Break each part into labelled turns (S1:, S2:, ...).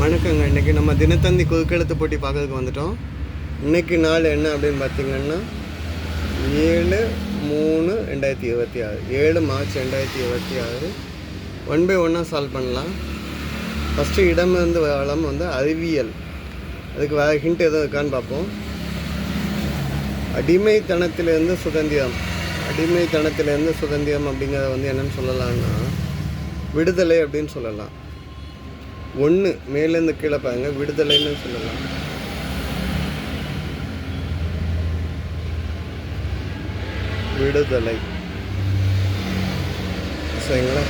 S1: வணக்கங்க. இன்றைக்கி நம்ம தினத்தந்தி குறுக்கெழுத்து போட்டி பார்க்கறதுக்கு வந்துட்டோம். இன்றைக்கி நாள் என்ன அப்படின்னு பார்த்திங்கன்னா 7/3/2026 7 மார்ச் 2026. 1 by 1 சால்வ் பண்ணலாம். ஃபஸ்ட்டு இடமிருந்து வளம் அறிவியல். அதுக்கு வேறு ஹிண்ட் எதுவும் இருக்கான்னு பார்ப்போம். அடிமைத்தனத்திலேருந்து சுதந்திரம். அடிமைத்தனத்திலேருந்து சுதந்திரம் அப்படிங்கிறத என்னென்னு சொல்லலாம்னா விடுதலை அப்படின்னு சொல்லலாம். 1 மேலேருந்து கீழே பாருங்க, விடுதலைன்னு சொல்லலாம். விடுதலை சரிங்களா.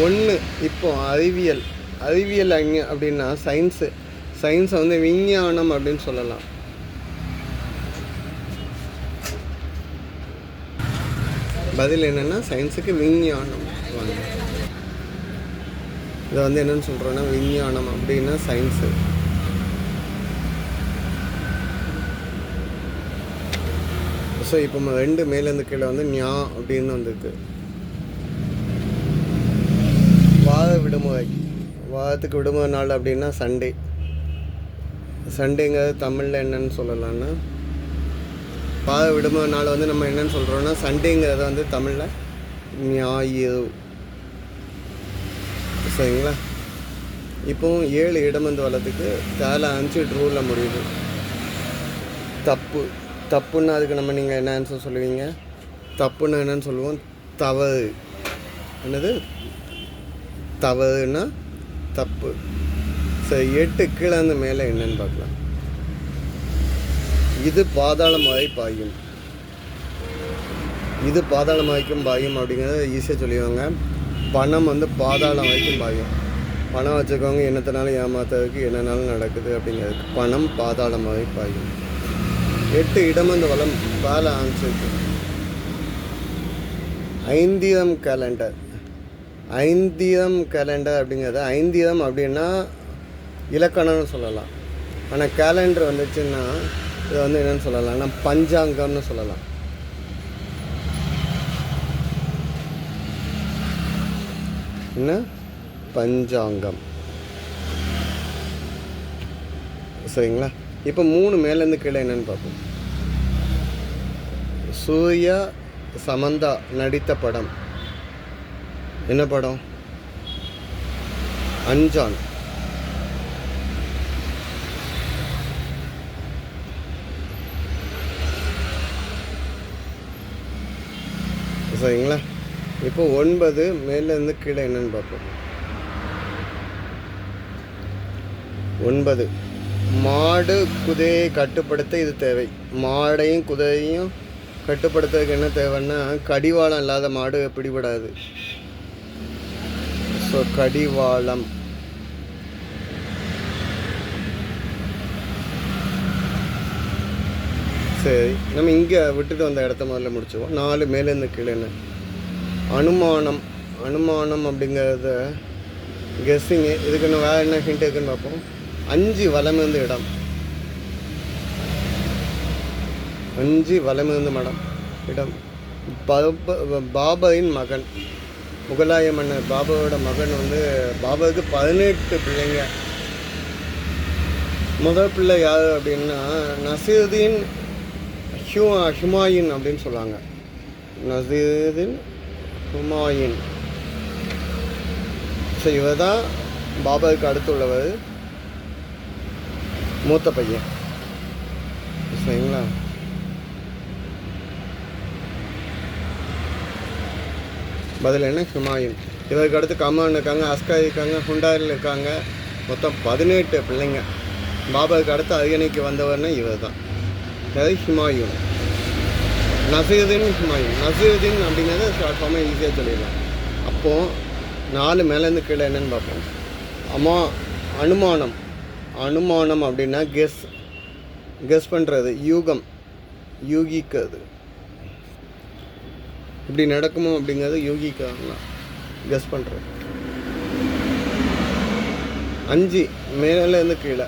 S1: 1 இப்போ அறிவியல். அறிவியல் அப்படின்னா சயின்ஸை விஞ்ஞானம் அப்படின்னு சொல்லலாம். பதில் என்னென்னா சயின்ஸுக்கு விஞ்ஞானம். இதை என்னென்னு சொல்கிறோன்னா விஞ்ஞானம் அப்படின்னா சயின்ஸு. ஸோ இப்போ 2 மேலேருந்து கீழே ஞா அப்படின்னு வந்துருக்கு. வார விடுமுறை. வாரத்துக்கு விடுமுறை நாள் அப்படின்னா சண்டே. சண்டேங்கிறது தமிழில் என்னன்னு சொல்லலாம்னா வார விடுமுறை நாள் நம்ம என்னென்னு சொல்கிறோன்னா சண்டேங்கிறத தமிழில் ஞாயிறு. சரிங்களா. இப்போ 7 இடமிருந்து வளத்துக்கு தேலை 5 ரூலில் முடியுது. தப்புன்னா அதுக்கு நீங்கள் என்ன ஆன்சர் சொல்லுவீங்க? தப்புன்னா என்னன்னு சொல்லுவோம்? தவறு. என்னது தவறுன்னா தப்பு. சரி, 8 கீழேருந்து மேலே என்னன்னு பார்க்கலாம். இது பாதாளம் வரை பாயும். இது பாதாளம் வரைக்கும் பாயும் அப்படிங்கிறத ஈஸியாக சொல்லிடுவாங்க. பணம் பாதாளம் வரைக்கும் பாயும். பணம் வச்சுக்கோங்க, என்னத்தினாலும் ஏமாத்துறதுக்கு என்னன்னாலும் நடக்குது அப்படிங்கிறதுக்கு பணம் பாதாளம் வரை பாயும். 8 இடமிருந்து வளம் பால ஆன்சருக்கு. ஐந்திரம் கேலண்டர். ஐந்திரம் கேலண்டர் அப்படிங்கிறது ஐந்திரம் அப்படின்னா இலக்கணம்னு சொல்லலாம். ஆனால் கேலண்டர் வந்துச்சுன்னா இது என்னென்னு சொல்லலாம்னா பஞ்சாங்கம்னு சொல்லலாம். என்ன பஞ்சாங்கம். சரிங்களா. இப்போ 3 மேலேருந்து கீழே என்னன்னு பார்ப்போம். சூர்யா சமந்தா நடித்த படம். என்ன படம்? அஞ்சான். சரிங்களா. இப்போ 9 மேலேருந்து கீழே என்னன்னு பார்ப்போம். 9 மாடு குதிரையை கட்டுப்படுத்த இது தேவை. மாடையும் குதிரையும் கட்டுப்படுத்துறதுக்கு என்ன தேவைன்னா கடிவாளம் இல்லாத மாடு பிடிபடாது. ஸோ கடிவாளம். சரி, நம்ம இங்கே விட்டுட்டு வந்த இடத்த முதல்ல முடிச்சுவோம். 4 மேலேருந்து கீழே என்ன? அனுமானம். அனுமானம் அப்படிங்கிறத கெஸ்ஸிங்கு. இதுக்கு இன்னும் வேறு என்ன ஹிண்ட் இருக்குன்னு பார்ப்போம். 5 வலமிருந்து இடம். 5 வலமிருந்து இடம். பாபரின் மகன். முகலாய மன்னர் பாபரோட மகன் பாபருக்கு 18 பிள்ளைங்க. முதல் பிள்ளை யார் அப்படின்னா நசீருதீன் ஹுமாயூன் அப்படின்னு சொல்லுவாங்க. நசீருதீன் ஹுமாயூன். ஸோ இவர் தான் பாபருக்கு அடுத்துள்ளவர், மூத்த பையன். சரிங்களா. பதில் என்ன? ஹுமாயூன். இவருக்கு அடுத்து கமான் இருக்காங்க, அஸ்கர் இருக்காங்க, ஹுண்டாரில் இருக்காங்க. மொத்தம் 18 பிள்ளைங்க. பாபருக்கு அடுத்து அரியணைக்கு வந்தவர்னா இவர் தான். அதாவது ஹுமாயூன். நசீருதீன் ஹுமாயூன். நசீருதீன் அப்படிங்கிறத ஷார்ட் ஃபார்மாக ஈஸியாக சொல்லிடலாம். அப்போது 4 மேலேருந்து கீழே என்னென்னு பார்ப்போம். அனுமானம். அனுமானம் அப்படின்னா கெஸ் பண்ணுறது. யூகிக்கிறது. இப்படி நடக்குமோ அப்படிங்கிறது யூகிக்கலாம், கெஸ் பண்ணுறது. 5 மேலேருந்து கீழே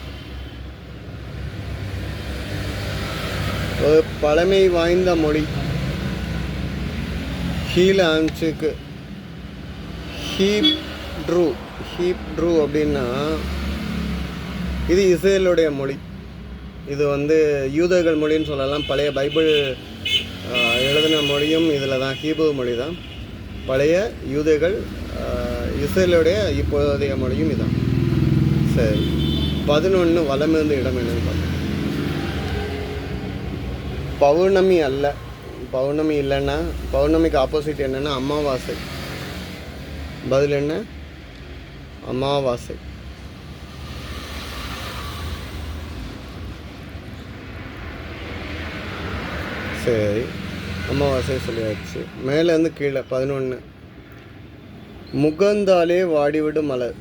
S1: ஒரு பழமை வாய்ந்த மொழி. கீழே ஆன்சுக்கு ஹீப்ரூ அப்படின்னா இது இஸ்ரேலுடைய மொழி. இது வந்து யூதர்கள் மொழின்னு சொல்லலாம். பழைய பைபிள் எழுதின மொழியும் இதில் தான், ஹீப்ரு மொழி தான். பழைய யூதர்கள் இஸ்ரேலுடைய இப்போதைய மொழியும் இதுதான். சரி, 11 வலமிருந்த இடம் என்னன்னு பார்ப்போம். பௌர்ணமி அல்ல. பௌர்ணமி இல்லைன்னா, பௌர்ணமிக்கு ஆப்போசிட் என்னென்னா அமாவாசை. பதில் என்ன? அமாவாசை. சரி, அமாவாசை சொல்லியாச்சு. மேலேருந்து கீழே 11. முகந்தாலே வாடிவிடும் மலர்.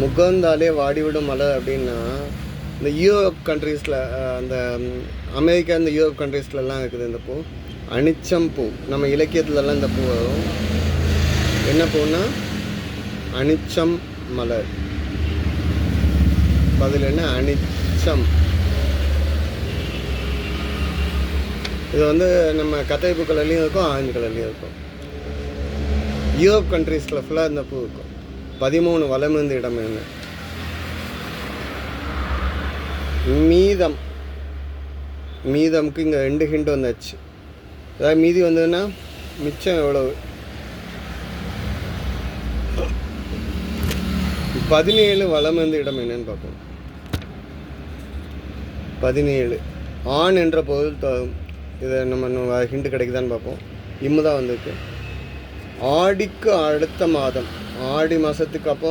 S1: முகந்தாலே வாடிவிடும் மலர் அப்படின்னா இந்த யூரோப் கண்ட்ரீஸில், அந்த அமெரிக்கா, இந்த யூரோப் கண்ட்ரீஸ்லலாம் இருக்குது இந்த பூ. அனிச்சம் பூ. நம்ம இலக்கியத்துலலாம் இந்த பூ வரும். என்ன பூன்னா அனிச்சம் மலர். பதில் என்ன? அனிச்சம். இது வந்து நம்ம கத்தைப்பு கலர்லேயும் இருக்கும், ஆரஞ்சு கலர்லேயும் இருக்கும். யூரோப் கண்ட்ரீஸில் ஃபுல்லாக இந்த பூ இருக்கும். 13 வலமிருந்த இடம் என்ன? மீதம். மீதமுக்கு இங்கே 2 ஹிண்ட் வந்துச்சு. அதாவது மீதி வந்ததுன்னா மிச்சம் எவ்வளவு? 17 வலமிருந்த இடம் என்னன்னு பார்ப்போம். 17 ஆண் என்ற பொருள் தரும். இதை நம்ம ஹிண்ட் கிடைக்குதான்னு பார்ப்போம். இம்முதான் வந்திருக்கு. ஆடிக்கு அடுத்த மாதம். ஆடி மாதத்துக்கு அப்போ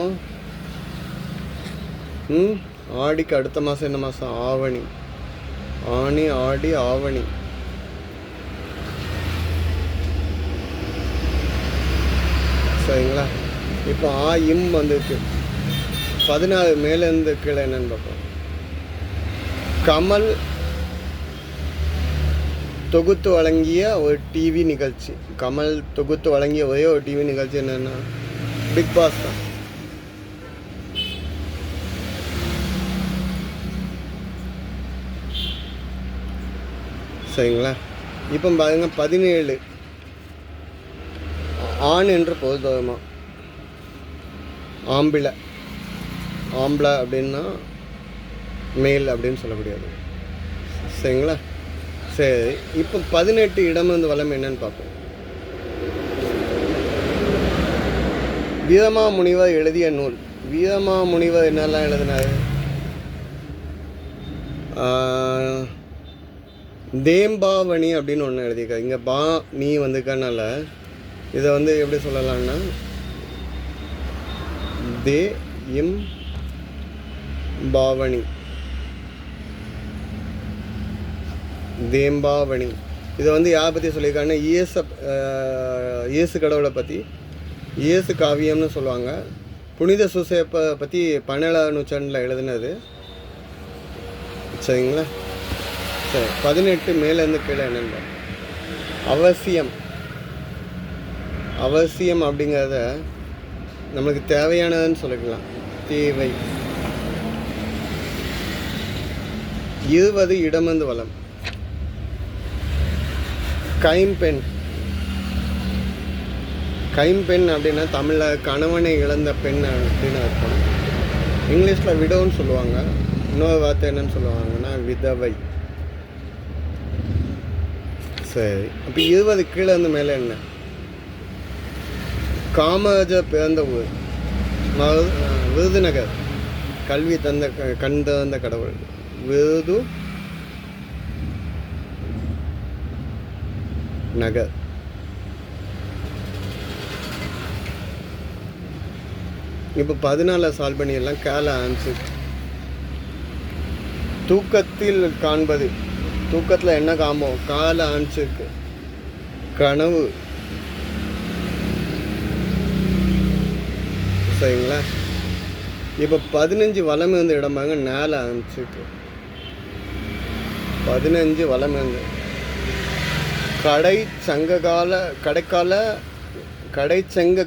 S1: ஆடிக்கு அடுத்த மாதம் என்ன மாதம்? ஆவணி. ஆனி, ஆடி, ஆவணி. சரிங்களா? இப்போ இம் வந்திருக்கு. 14 மேலேருந்து கீழே என்னன்னு பார்ப்போம். கமல் தொகுத்து வழங்கிய ஒரு டிவி நிகழ்ச்சி. கமல் தொகுத்து வழங்கிய ஒரே ஒரு டிவி நிகழ்ச்சி என்னென்னா பிக் பாஸ் தான். சரிங்களா? இப்போ பாருங்க, 17 ஆண் என்று பொதுவாக ஆம்பிளை. ஆம்பளை அப்படின்னா மேல் அப்படின்னு சொல்ல முடியாது. சரிங்களா? சரி, இப்போ 18 இடம் வந்து வளம் என்னன்னு பார்ப்போம். வீரமாமுனிவர் எழுதிய நூல். வீரமாமுனிவர் என்னெல்லாம் எழுதினார்? தேம்பாவணி அப்படின்னு ஒன்று எழுதியிருக்காரு. இங்கே பா நீ வந்துக்கனால இதை வந்து எப்படி சொல்லலாம்னா தே இம் பாவணி, தேம்பாவணி. இதை வந்து யாரை பற்றி சொல்லியிருக்காங்கன்னா இயேசு கடவுளை பற்றி, இயேசு காவியம்னு சொல்லுவாங்க. புனித சூசேப்பை பற்றி 17ஆம் நூற்றாண்டில் எழுதினது. சரிங்களா? சரி, 18 மேலேருந்து கீழே என்னென்ன? அவசியம். அவசியம் அப்படிங்கிறத நம்மளுக்கு தேவையானதுன்னு சொல்லிக்கலாம். தேவை. 20 இடமந்து வளம். கைம்பெண். கைம்பெண் அப்படின்னா தமிழில் கணவனை இழந்த பெண் அப்படின்னு அர்த்தம். இங்கிலீஷில் விடோன்னு சொல்லுவாங்க. இன்னொரு வார்த்தை என்னன்னு சொல்லுவாங்கன்னா விதவை. சரி, அப்போ 20 கீழே இருந்து மேலே என்ன? காமராஜர் பிறந்த ஊர் விருதுநகர். கல்வி தந்த கண் தந்த கடவுள் விருது நகர். இப்போ 14 சால்வ் பண்ணிடலாம். கேல ஆன்சர். தூக்கத்தில் காண்பது. தூக்கத்தில் என்ன காம்போம்? கால ஆன்சருக்கு கனவு. சரிங்களா? இப்போ 15 வலம் இருந்த இடம் பாருங்க. நேல ஆன்சருக்கு 15 வலம் இருந்து கடைச்சங்க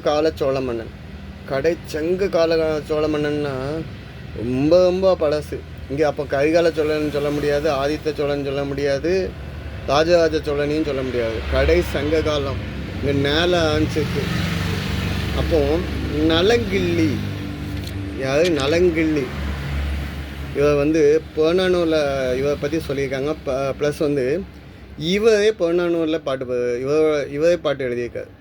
S1: கால சோழ மன்னன். கடைச்சங்க கால சோழ மன்னன்னா ரொம்ப ரொம்ப பழசு. இங்கே அப்போ கரிகால சோழன் சொல்ல முடியாது, ஆதித்த சோழன் சொல்ல முடியாது, ராஜராஜ சோழனையும் சொல்ல முடியாது. கடை சங்க காலம். இங்கே நேல ஆன்சருக்கு. அப்போ நலங்கிள்ளி. யாரு? நலங்கிள்ளி. இவ வந்து புறநானூரில் இவரை பற்றி சொல்லியிருக்காங்க. ப்ளஸ் வந்து இவரே புறநானூரில் இவரே பாட்டு எழுதியிருக்காரு.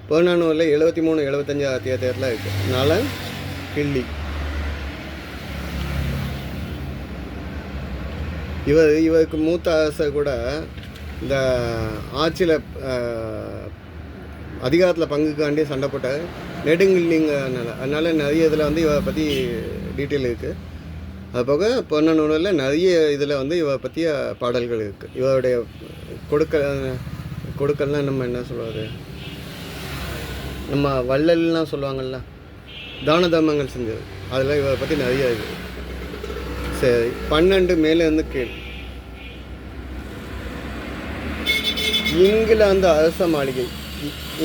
S1: புறநானூரில் 73 75 அத்தியாயத்தில் இருக்குது. அதனால் கிள்ளி இவருக்கு மூத்த அரசர் கூட இந்த ஆட்சியில் அதிகாரத்தில் பங்குக்காண்டி சண்டை போட்ட நெடுங்கிள்ளிங்கனால. அதனால் நிறைய இதில் வந்து இவரை பற்றி டீட்டெயில் இருக்குது. அது போக புறநானூறில் நிறைய இதில் வந்து இவரை பற்றிய பாடல்கள் இருக்குது. இவருடைய கொடுக்கல்னால் நம்ம என்ன சொல்வது, நம்ம வள்ளல்லாம் சொல்லுவாங்கள்ல, தான தர்மங்கள் செஞ்சது, அதில் இவரை பற்றி நிறைய இருக்குது. சரி, 12 மேலேருந்து கேள். இங்கிலாந்து அரச மாளிகை.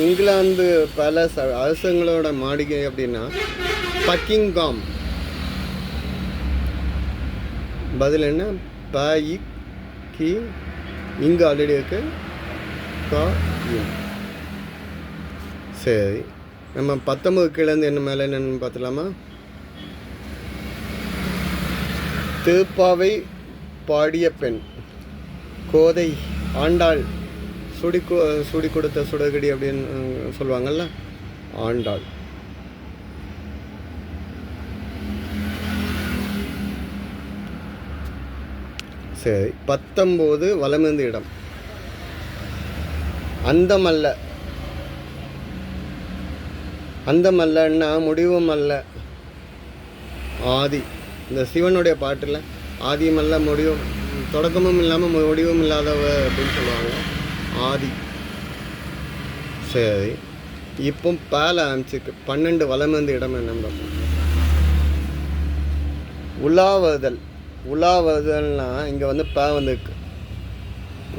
S1: இங்கிலாந்து பேலஸ் அரசங்களோட மாளிகை அப்படின்னா பக்கிங்காம். பதில் என்ன? கி இங்கே ஆல்ரெடி இருக்கு. சரி, நம்ம 19 கீழேருந்து என்ன மேலே என்னென்னு பார்த்துலாமா? திருப்பாவை பாடிய பெண் கோதை ஆண்டாள். சுடி கொடுத்த சுடகடி அப்படின்னு சொல்லுவாங்கள்ல, ஆண்டாள். சரி, 19 வலமிருந்து இடம். அந்தமல்லன்னா முடிவும் அல்ல, ஆதி. இந்த சிவனுடைய பாட்டில் ஆதியும் முடிவும், தொடக்கமும் இல்லாமல் முடிவும் இல்லாதவ அப்படின்னு சொல்லுவாங்க, ஆதி. சரி, இப்போ பேல ஆரம்பிச்சுக்கு 12 வலமிருந்து இடம் என்னன்னு பார்ப்போம். உலாவதல்னா இங்கே வந்து வந்துருக்கு.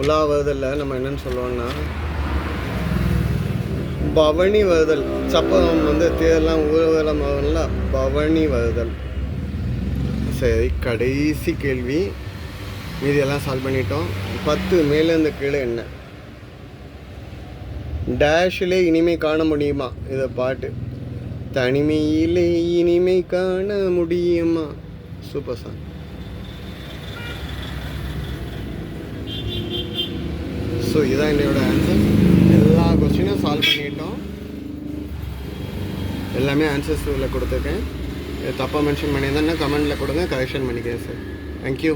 S1: உலாவதலில் நம்ம என்னென்னு சொல்லுவோம்னா பவனி வருதல். சப்பம் வந்து தேர்லாம் ஊர்வலம் வரும்ல, பவனி வருதல். சரி, கடைசி கேள்வி. மீதியெல்லாம் சால்வ் பண்ணிட்டோம். 10 மேலேருந்து கீழே என்ன? டேஷிலே இனிமை காண முடியுமா? இதை பாட்டு. தனிமையிலே இனிமை காண முடியுமா? Super song. ஸோ இதுதான் என்னோட ஆன்சர். எல்லா கொஸ்டினும் சால்வ் பண்ணிட்டோம். எல்லாமே ஆன்சர்ஸ் இதில் கொடுத்துருக்கேன். தப்பாக மென்ஷன் பண்ணியிருந்தேன்னா கமெண்டில் கொடுங்க, கரெக்ஷன் பண்ணிக்கிறேன் சார். தேங்க்யூ.